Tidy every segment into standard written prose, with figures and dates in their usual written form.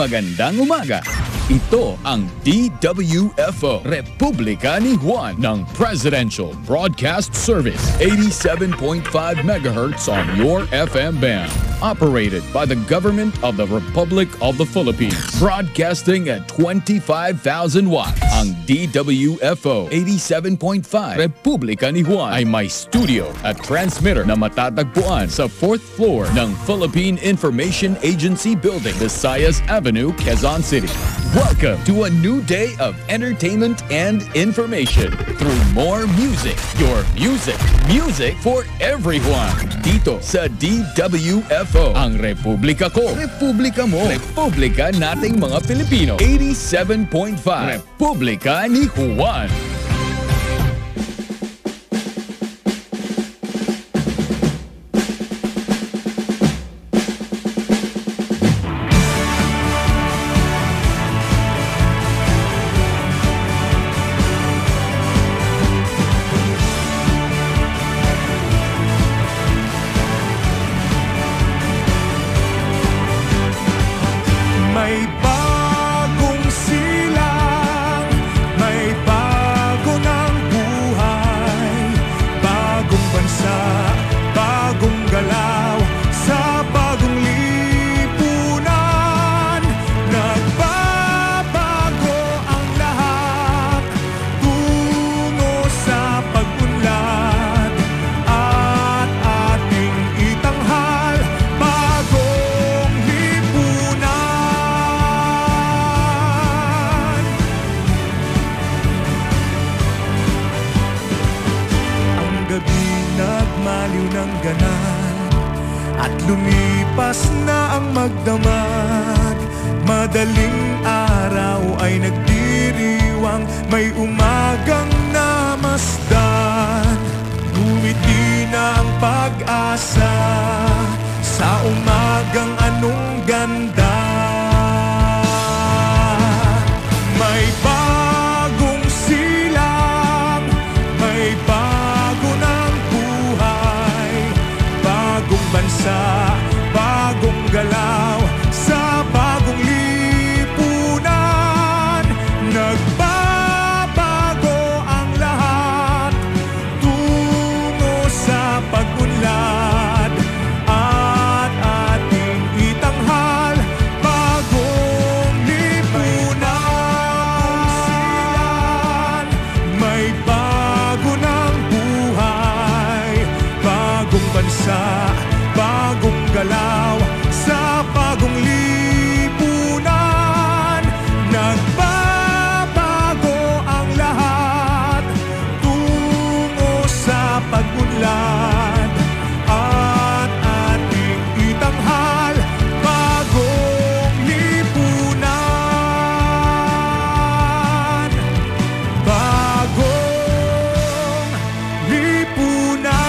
magandang umaga. Ito ang DWFO, Republika ni Juan ng Presidential Broadcast Service, 87.5 MHz on your FM band. Operated by the Government of the Republic of the Philippines. Broadcasting at 25,000 watts. Ang DWFO 87.5 Republika ni Juan ay may studio at transmitter na matatagpuan sa 4th floor ng Philippine Information Agency Building, Visayas Avenue, Quezon City. Welcome to a new day of entertainment and information through more music. Your music. Music for everyone. Dito sa DWFO. Ang Republika ko. Republika mo. Republika nating mga Pilipino. 87.5. Republika ni Juan. May bagong silang, may bago ng buhay, bagong bansa, bagong galaw, sa bagong lipunan. Nagbabago ang lahat, tungo sa pag-unlad, at ating itanghal, bagong lipunan. Gabi nagmaliw ng ganap at lumipas na ang magdamag. Madaling araw ay nagdiriwang, may umagang namasdan. Ngumiti na ang pag-asa sa umagang anong ganda. May bagong silang, may bago ng buhay, bagong bansa, bagong galaw, sa bagong lipunan. Nagbabago ang lahat, tungo sa pag-unlad, at ating itanghal, bagong lipunan. May bago ng buhay, bagong bansa, bagong galaw, sa bagong lipunan. Nagbabago ang lahat, tungo sa pag-unlad, at ating itanghal, bagong lipunan. Bagong lipunan.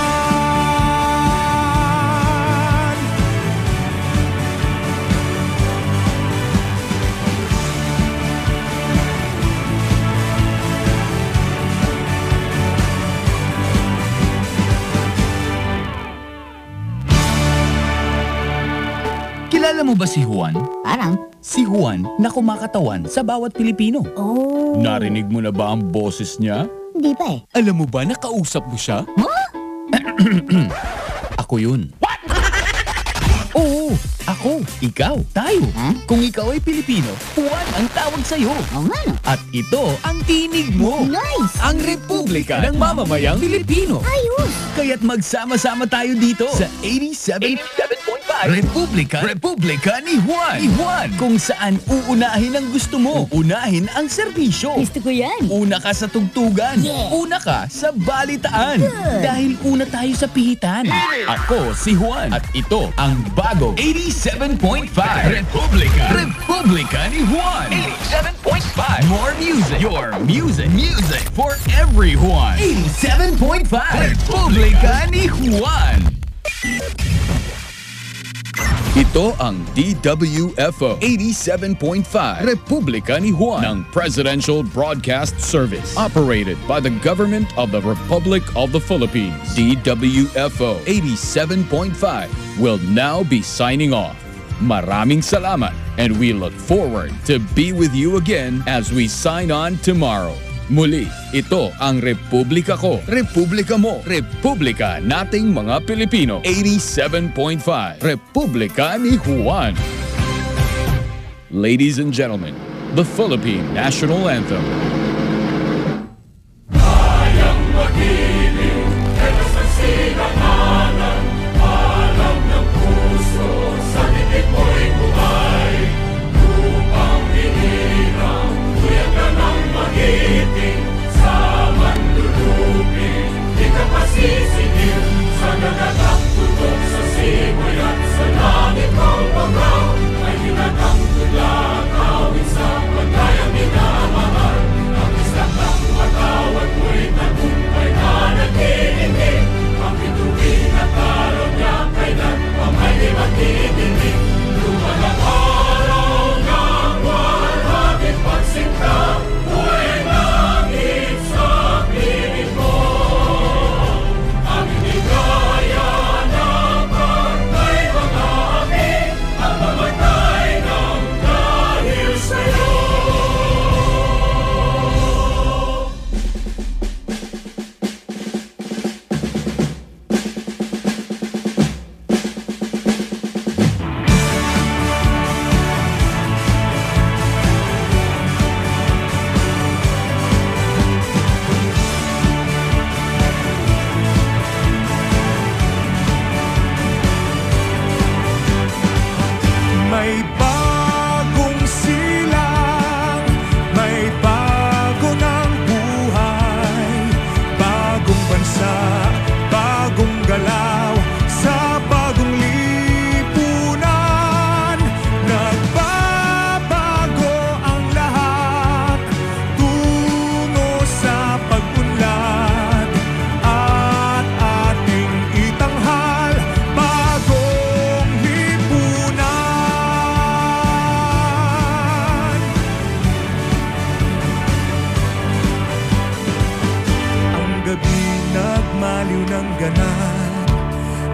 Kilala mo ba si Juan? Parang, Si Juan na kumakatawan sa bawat Pilipino. oh, Narinig mo na ba ang boses niya? hindi pa eh. Alam mo ba nakausap mo siya? Huh? Ako yun. What? Oo, ako, ikaw, tayo. Ha? Kung ikaw ay Pilipino, Juan ang tawag sa'yo. Oo nga no. At ito ang tinig mo. Nice! Ang Republika ng Mamamayang Pilipino. Ayos! Kaya't magsama-sama tayo dito sa 87.5 Republika ni Juan. Kung saan uunahin ang gusto mo. Uunahin ang serbisyo. Gusto ko yan. Una ka sa tugtugan. Yeah. Una ka sa balitaan. Good. Dahil una tayo sa pihitan. Ako si Juan. At ito ang bagong 87.5 Republika ni Juan. 87.5 More music. Your music. Music for everyone. 87.5 Republika ni Juan. Ito ang DWFO 87.5 Republika ni Juan ng Presidential Broadcast Service. Operated by the Government of the Republic of the Philippines. DWFO 87.5 will now be signing off. Maraming salamat. And we look forward to be with you again as we sign on tomorrow. Muli, ito ang Republika Ko, Republika Mo, Republika nating mga Pilipino. 87.5, Republika ni Juan. Ladies and gentlemen, the Philippine National Anthem.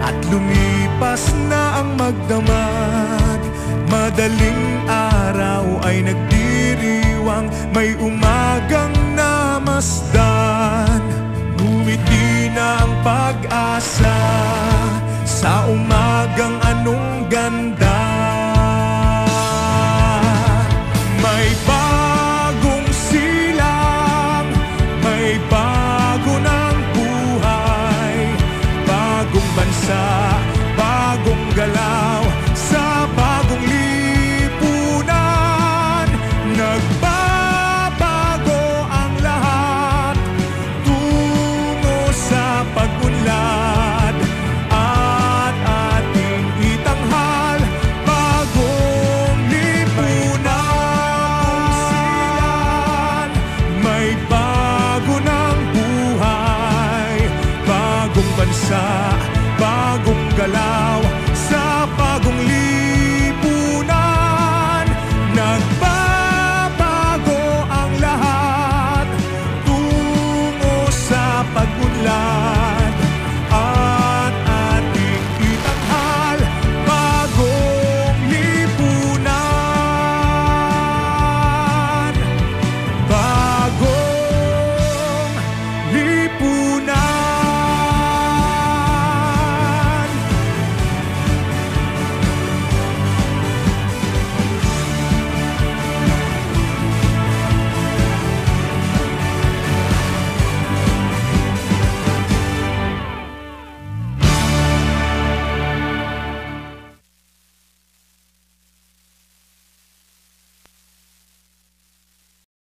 At lumipas na ang magdamag. Madaling araw ay nagdiriwang, may umagang namasdan. Ngumiti na ang pag-asa sa umagang anong ganda. May bagong silang, may bago ng buhay, bagong bansa, bagong galaw, sa bagong lipunan. Nagbabago ang lahat tungo sa pag-unlad, at ating itanghal bagong lipunan. May bago ng buhay, bagong bansa, bagong galaw, sa bagong lipunan.